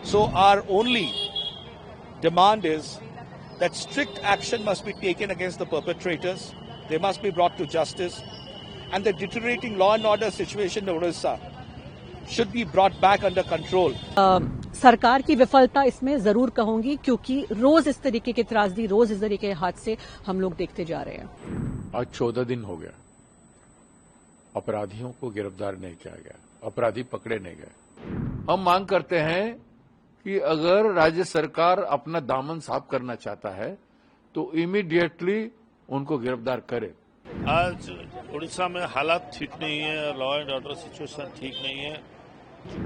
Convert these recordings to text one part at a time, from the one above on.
So our only demand is that strict action must be taken against the perpetrators. They must be brought to justice. And the deteriorating law and order situation in Odisha should be brought back under control. सरकार की विफलता इसमें जरूर कहूंगी, क्योंकि रोज इस तरीके के त्रासदी, रोज इस तरीके के हादसे हम लोग देखते जा रहे हैं। आज 14 दिन हो गया, अपराधियों को गिरफ्तार नहीं किया गया, अपराधी पकड़े नहीं गए। हम मांग करते हैं कि अगर राज्य सरकार अपना दामन साफ करना चाहता है तो इमीडिएटली उनको गिरफ्तार करे। आज उड़ीसा में हालात ठीक नहीं है, लॉ एंड ऑर्डर सिचुएशन ठीक नहीं है।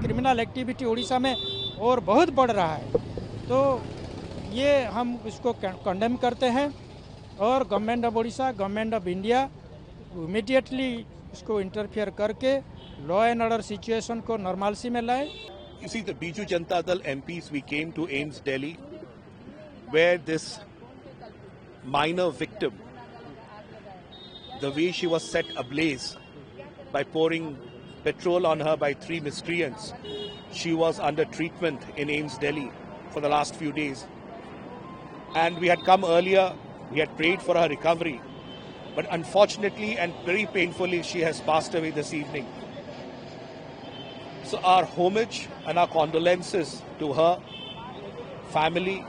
क्रिमिनल एक्टिविटी उड़ीसा में और बहुत बढ़ रहा है, तो ये हम इसको कंडेम करते हैं और government of Orissa, government of India immediately इसको इंटरफियर करके लॉ एंड ऑर्डर सिचुएशन को नॉर्मलसी में लाए। You see, the Biju Janata Dal MPs, we came to AIIMS Delhi, where this minor victim, the way she was set ablaze by pouring petrol on her by 3 miscreants, she was under treatment in AIIMS Delhi for the last few days. And we had come earlier, we had prayed for her recovery, but unfortunately and very painfully, she has passed away this evening. So our homage and our condolences to her family,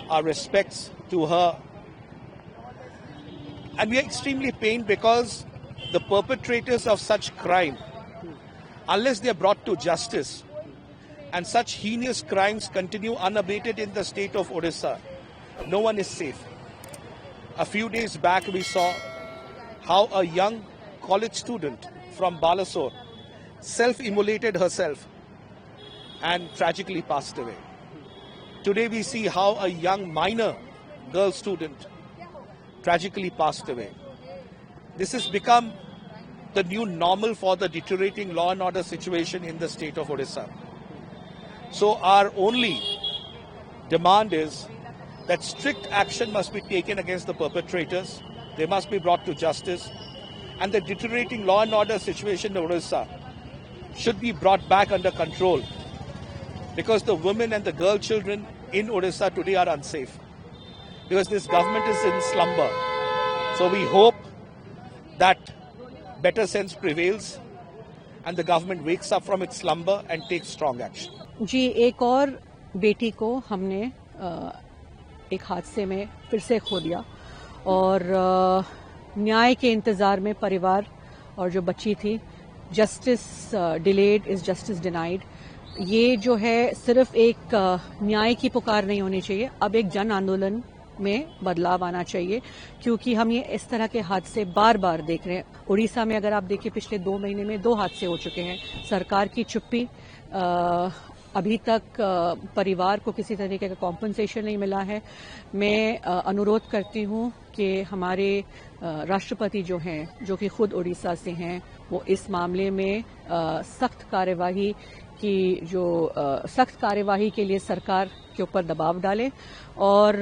our respects to her. And we are extremely pained because the perpetrators of such crime, unless they are brought to justice, and such heinous crimes continue unabated in the state of Odisha, no one is safe. A few days back we saw how a young college student from Balasore self-immolated herself and tragically passed away. Today we see how a young minor girl student tragically passed away. This has become the new normal for the deteriorating law and order situation in the state of Odisha. So our only demand is that strict action must be taken against the perpetrators. They must be brought to justice. And the deteriorating law and order situation in Odisha should be brought back under control, because the women and the girl children in Odisha today are unsafe because this government is in slumber. So we hope that better sense prevails and the government wakes up from its slumber and takes strong action. जी, एक और बेटी को हमने एक हादसे में फिर से खो दिया और न्याय के इंतजार में परिवार और जो बच्ची थी, justice delayed is justice denied, ये जो है सिर्फ एक न्याय की पुकार नहीं होनी चाहिए, अब एक जन आंदोलन में बदलाव आना चाहिए, क्योंकि हम ये इस तरह के हादसे बार बार देख रहे हैं। उड़ीसा में अगर आप देखिए पिछले 2 महीने में 2 हादसे हो चुके हैं। सरकार की चुप्पी, अभी तक परिवार को किसी तरीके का कॉम्पनसेशन नहीं मिला है। मैं अनुरोध करती हूं कि हमारे राष्ट्रपति जो हैं, जो कि खुद उड़ीसा से हैं, वो इस मामले में सख्त कार्यवाही के लिए सरकार के ऊपर दबाव डालें। और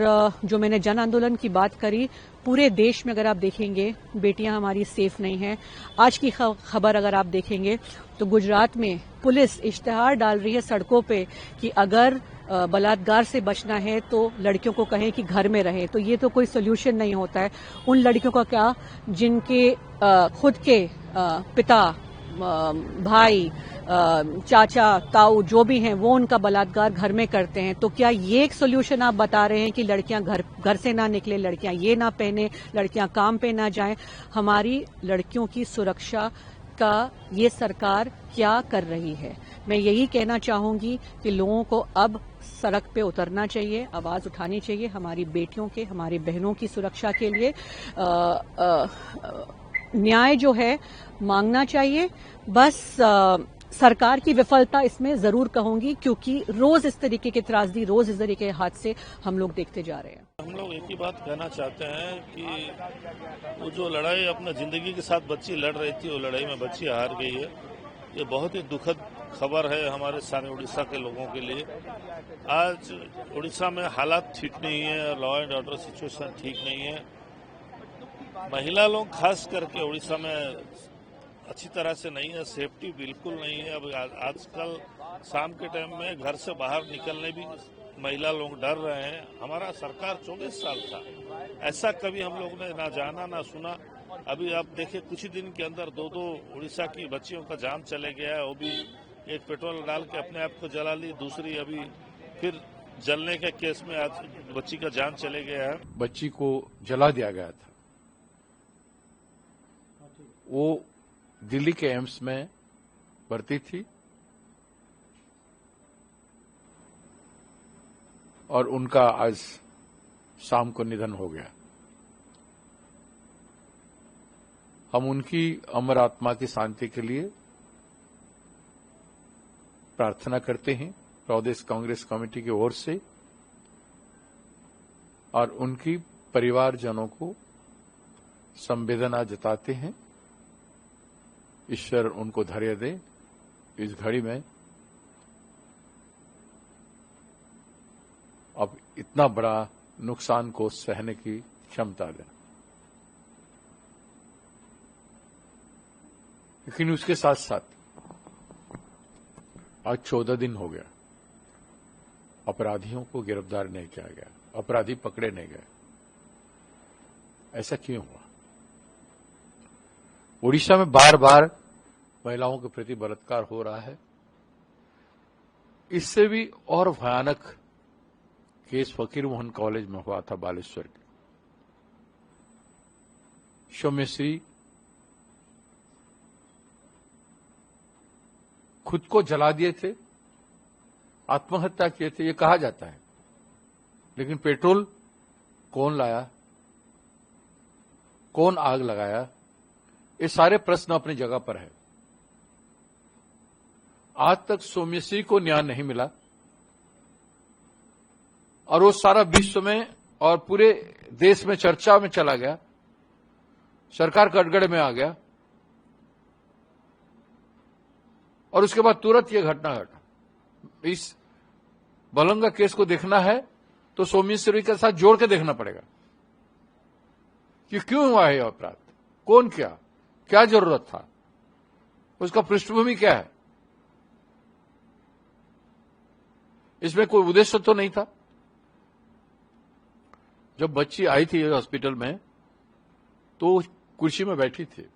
जो मैंने जन आंदोलन की बात करी, पूरे देश में अगर आप देखेंगे बेटियां हमारी सेफ नहीं हैं। आज की खबर अगर आप देखेंगे तो गुजरात में पुलिस इश्तेहार डाल रही है सड़कों पे कि अगर बलात्कार से बचना है तो लड़कियों को कहें कि घर में रहे। तो ये तो कोई सोल्यूशन नहीं होता है। उन लड़कियों का क्या जिनके खुद के पिता, भाई, चाचा, ताऊ जो भी हैं वो उनका बलात्कार घर में करते हैं। तो क्या ये एक सोल्यूशन आप बता रहे हैं कि लड़कियां घर से ना निकले, लड़कियां ये ना पहने, लड़कियां काम पे ना जाएं? हमारी लड़कियों की सुरक्षा का ये सरकार क्या कर रही है? मैं यही कहना चाहूंगी कि लोगों को अब सड़क पे उतरना चाहिए, आवाज उठानी चाहिए, हमारी बेटियों के, हमारी बहनों की सुरक्षा के लिए न्याय जो है मांगना चाहिए। बस सरकार की विफलता इसमें जरूर कहूंगी, क्योंकि रोज इस तरीके के त्रासदी, रोज इस तरीके के हादसे हम लोग देखते जा रहे हैं। हम लोग एक ही बात कहना चाहते हैं कि वो जो लड़ाई अपना जिंदगी के साथ बच्ची लड़ रही थी, वो लड़ाई में बच्ची हार गई है। ये बहुत ही दुखद खबर है हमारे सारे उड़ीसा के लोगों के लिए। आज उड़ीसा में हालात ठीक नहीं है, लॉ एंड ऑर्डर सिचुएशन ठीक नहीं है। महिला लोग खास करके उड़ीसा में अच्छी तरह से नहीं है, सेफ्टी बिल्कुल नहीं है। अब आजकल शाम के टाइम में घर से बाहर निकलने भी महिला लोग डर रहे हैं। हमारा सरकार 24 साल था, ऐसा कभी हम लोग ने ना जाना ना सुना। अभी आप देखिए कुछ ही दिन के अंदर दो उड़ीसा की बच्चियों का जान चले गया है। वो भी एक पेट्रोल डाल के अपने आप को जला ली, दूसरी अभी फिर जलने के केस में आज बच्ची का जान चले गया है। बच्ची को जला दिया गया था। वो दिल्ली के एम्स में भर्ती थी और उनका आज शाम को निधन हो गया। हम उनकी अमर आत्मा की शांति के लिए प्रार्थना करते हैं प्रदेश कांग्रेस कमेटी की ओर से, और उनकी परिवारजनों को संवेदना जताते हैं। ईश्वर उनको धैर्य दे इस घड़ी में। अब इतना बड़ा नुकसान को सहने की क्षमता दें। लेकिन उसके साथ साथ आज 14 दिन हो गया, अपराधियों को गिरफ्तार नहीं किया गया, अपराधी पकड़े नहीं गए। ऐसा क्यों हुआ? ओडिशा में बार बार महिलाओं के प्रति बलात्कार हो रहा है। इससे भी और भयानक केस फकीर मोहन कॉलेज में हुआ था बालेश्वर के। सौम्यश्री खुद को जला दिए थे, आत्महत्या किए थे, ये कहा जाता है। लेकिन पेट्रोल कौन लाया, कौन आग लगाया, ये सारे प्रश्न अपनी जगह पर है। आज तक सौम्यश्री को न्याय नहीं मिला और वो सारा विश्व में और पूरे देश में चर्चा में चला गया, सरकार कटघरे में आ गया और उसके बाद तुरंत ये घटना घटा। इस बलंगा केस को देखना है तो सौम्यश्री के साथ जोड़ के देखना पड़ेगा कि क्यों हुआ है यह अपराध, कौन किया, क्या जरूरत था, उसका पृष्ठभूमि क्या है। इसमें कोई उद्देश्य तो नहीं था। जब बच्ची आई थी हॉस्पिटल में तो कुर्सी में बैठी थी।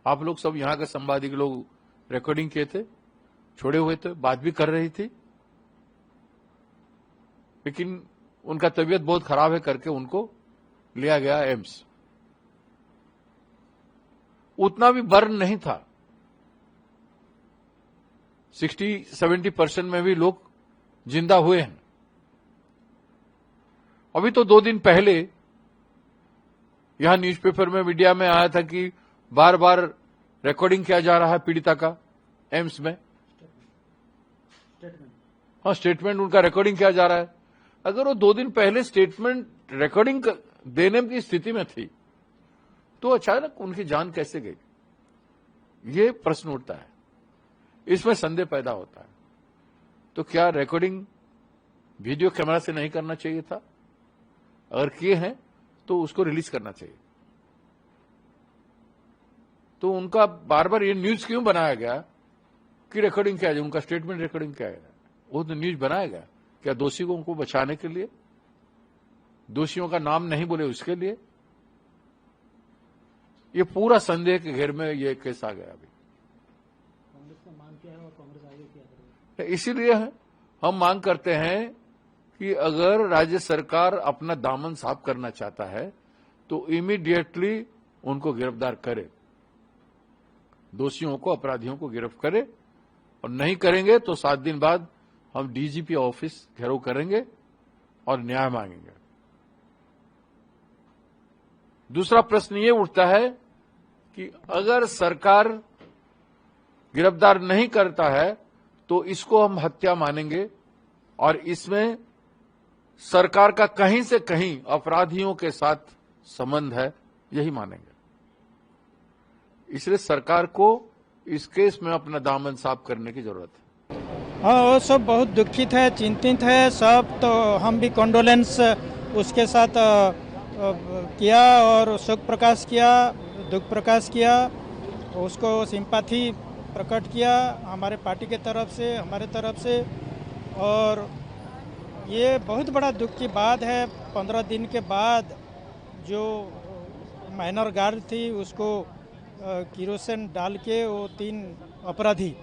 आप लोग सब यहां के संवादक लोग रिकॉर्डिंग किए थे, छोड़े हुए थे, बात भी कर रही थी। लेकिन उनका तबीयत बहुत खराब है करके उनको लिया गया एम्स। उतना भी बर्न नहीं था। 60-70% में भी लोग जिंदा हुए हैं। अभी तो 2 दिन पहले यहां न्यूज़पेपर में, मीडिया में आया था कि बार बार रिकॉर्डिंग किया जा रहा है पीड़िता का एम्स में। हाँ, स्टेटमेंट उनका रिकॉर्डिंग किया जा रहा है। अगर वो 2 दिन पहले स्टेटमेंट रिकॉर्डिंग देने की स्थिति में थी तो अचानक उनकी जान कैसे गई, ये प्रश्न उठता है। इसमें संदेह पैदा होता है। तो क्या रिकॉर्डिंग वीडियो कैमरा से नहीं करना चाहिए था? अगर किए हैं तो उसको रिलीज करना चाहिए। तो उनका बार बार ये न्यूज क्यों बनाया गया कि रिकॉर्डिंग क्या है, उनका स्टेटमेंट रिकॉर्डिंग क्या है? वो तो न्यूज बनाया गया क्या दोषियों को बचाने के लिए, दोषियों का नाम नहीं बोले उसके लिए? ये पूरा संदेह के घेर में ये केस आ गया। अभी कांग्रेस ने मांग किया है और कांग्रेस आगे क्या करेगी? इसीलिए हम मांग करते हैं कि अगर राज्य सरकार अपना दामन साफ करना चाहता है तो इमीडिएटली उनको गिरफ्तार करे, दोषियों को, अपराधियों को गिरफ्तार करे। और नहीं करेंगे तो 7 दिन बाद हम डीजीपी ऑफिस घेराव करेंगे और न्याय मांगेंगे। दूसरा प्रश्न ये उठता है कि अगर सरकार गिरफ्तार नहीं करता है तो इसको हम हत्या मानेंगे और इसमें सरकार का कहीं से कहीं अपराधियों के साथ संबंध है, यही मानेंगे। इसलिए सरकार को इस केस में अपना दामन साफ करने की जरूरत है। हाँ, वो सब बहुत दुखित है, चिंतित है सब। तो हम भी कंडोलेंस उसके साथ किया और शोक प्रकाश किया, दुख प्रकाश किया, उसको सिंपैथी प्रकट किया हमारे पार्टी के तरफ से, हमारे तरफ से। और ये बहुत बड़ा दुख की बात है, 15 दिन के बाद जो माइनर गार्ड थी उसको किरोसिन डाल के वो 3 अपराधी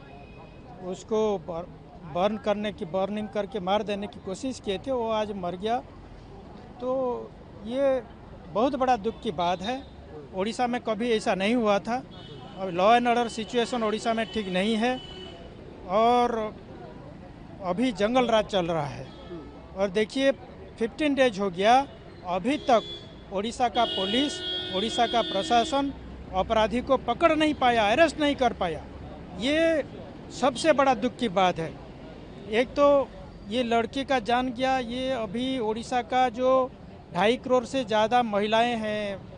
उसको बर्निंग करके मार देने की कोशिश किए थे, वो आज मर गया। तो ये बहुत बड़ा दुख की बात है। उड़ीसा में कभी ऐसा नहीं हुआ था। और law and order situation Orissa में ठीक नहीं है और अभी जंगल राज चल रहा है। और देखिए 15 डेज हो गया, अभी तक उड़ीसा का पुलिस, उड़ीसा का प्रशासन अपराधी को पकड़ नहीं पाया, अरेस्ट नहीं कर पाया। ये सबसे बड़ा दुख की बात है। एक तो ये लड़की का जान गया, ये अभी उड़ीसा का जो 2.5 करोड़ से ज़्यादा महिलाएं हैं,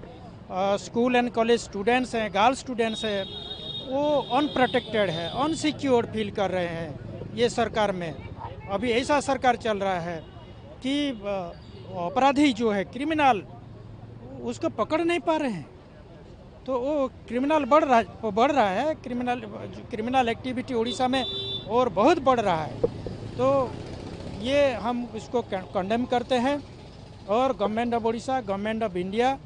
स्कूल एंड कॉलेज स्टूडेंट्स हैं, गर्ल्स स्टूडेंट्स हैं, वो अनप्रोटेक्टेड है, अनसिक्योर्ड फील कर रहे हैं। ये सरकार में अभी ऐसा सरकार चल रहा है कि अपराधी जो है क्रिमिनल, उसको पकड़ नहीं पा रहे हैं। तो वो क्रिमिनल बढ़ रहा है। क्रिमिनल एक्टिविटी उड़ीसा में और बहुत बढ़ रहा है। तो ये हम इसको कंडेम करते हैं और government of Orissa, government of India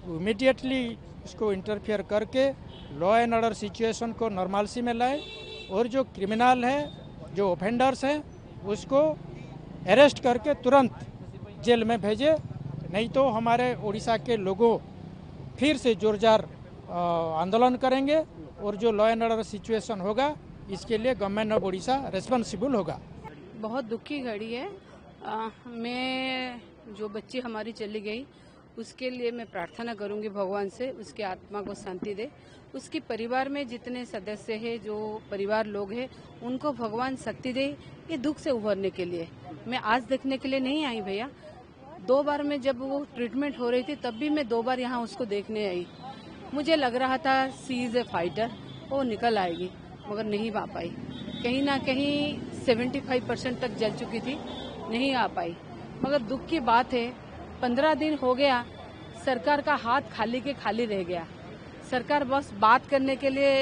immediately इसको इंटरफियर करके लॉ एंड ऑर्डर सिचुएशन को नॉर्मलसी में लाए और जो क्रिमिनल है, जो ऑफेंडर्स हैं, उसको अरेस्ट करके तुरंत जेल में भेजे। नहीं तो हमारे उड़ीसा के लोगों फिर से जोरदार आंदोलन करेंगे और जो लॉ एंड ऑर्डर सिचुएशन होगा इसके लिए गवर्नमेंट ऑफ उड़ीसा रिस्पॉन्सिबल होगा। बहुत दुख की घड़ी है। मैं जो बच्ची हमारी चली गई उसके लिए मैं प्रार्थना करूंगी भगवान से, उसकी आत्मा को शांति दे। उसके परिवार में जितने सदस्य हैं, जो परिवार लोग हैं, उनको भगवान शक्ति दे ये दुख से उभरने के लिए। मैं आज देखने के लिए नहीं आई भैया, 2 बार में जब वो ट्रीटमेंट हो रही थी तब भी मैं 2 बार यहाँ उसको देखने आई। मुझे लग रहा था सी इज ए फाइटर, वो निकल आएगी, मगर नहीं आ पाई। कहीं ना कहीं 75% तक जल चुकी थी, नहीं आ पाई। मगर दुख की बात है, 15 दिन हो गया, सरकार का हाथ खाली के खाली रह गया। सरकार बस बात करने के लिए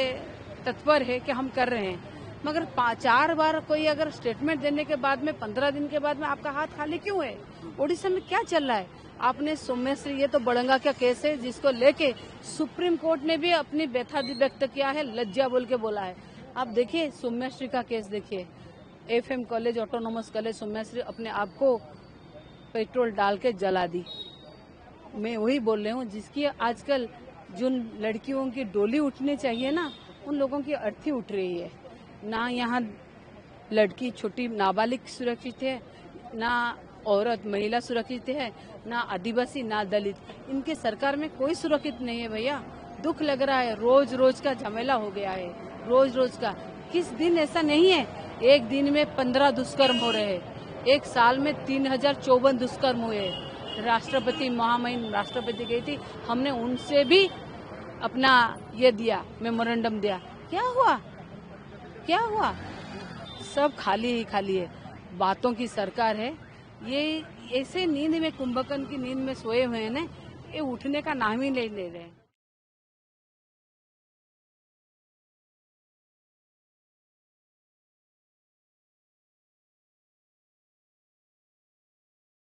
तत्पर है कि हम कर रहे हैं, मगर 4 बार कोई अगर स्टेटमेंट देने के बाद में 15 दिन के बाद में आपका हाथ खाली क्यों है? उड़ीसा में क्या चल रहा है? आपने सौम्यश्री, ये तो बड़ंगा का केस है जिसको लेके सुप्रीम कोर्ट ने भी अपनी व्यथा व्यक्त किया है, लज्जा बोल के बोला है। आप देखिए सौम्यश्री का केस देखिए, FM college, autonomous college Saumyashree अपने आप को पेट्रोल डाल के जला दी। मैं वही बोल रही हूँ, जिसकी आजकल जिन लड़कियों की डोली उठनी चाहिए ना, उन लोगों की अर्थी उठ रही है। ना यहाँ लड़की छोटी नाबालिग सुरक्षित है, ना औरत महिला सुरक्षित है, ना आदिवासी, ना दलित। इनके सरकार में कोई सुरक्षित नहीं है भैया। दुख लग रहा है, रोज रोज का झमेला हो गया है, रोज रोज का। किस दिन ऐसा नहीं है, एक दिन में 15 दुष्कर्म हो रहे हैं, एक साल में 3054 दुष्कर्म हुए। राष्ट्रपति, महामहिम राष्ट्रपति गई थी, हमने उनसे भी अपना ये दिया, मेमोरेंडम दिया। क्या हुआ? क्या हुआ? सब खाली ही खाली है। बातों की सरकार है। ये ऐसे नींद में, कुंभकर्ण की नींद में सोए हुए हैं ना, ये उठने का नाम ही नहीं ले रहे हैं।